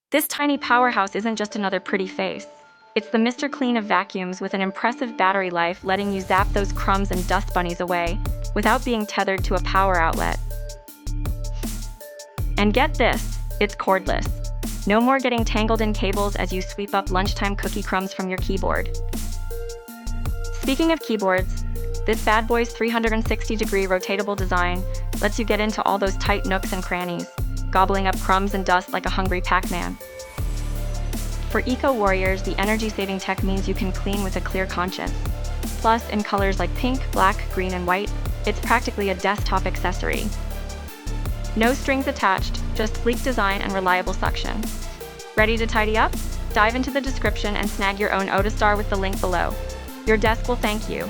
This tiny powerhouse isn't just another pretty face. It's the Mr. Clean of vacuums with an impressive battery life, letting you zap those crumbs and dust bunnies away without being tethered to a power outlet. And get this, it's cordless. No more getting tangled in cables as you sweep up lunchtime cookie crumbs from your keyboard. Speaking of keyboards, this bad boy's 360-degree rotatable design lets you get into all those tight nooks and crannies, gobbling up crumbs and dust like a hungry Pac-Man. For eco-warriors, the energy-saving tech means you can clean with a clear conscience. Plus, in colors like pink, black, green, and white, it's practically a desktop accessory. No strings attached, just sleek design and reliable suction. Ready to tidy up? Dive into the description and snag your own ODISTAR with the link below. Your desk will thank you.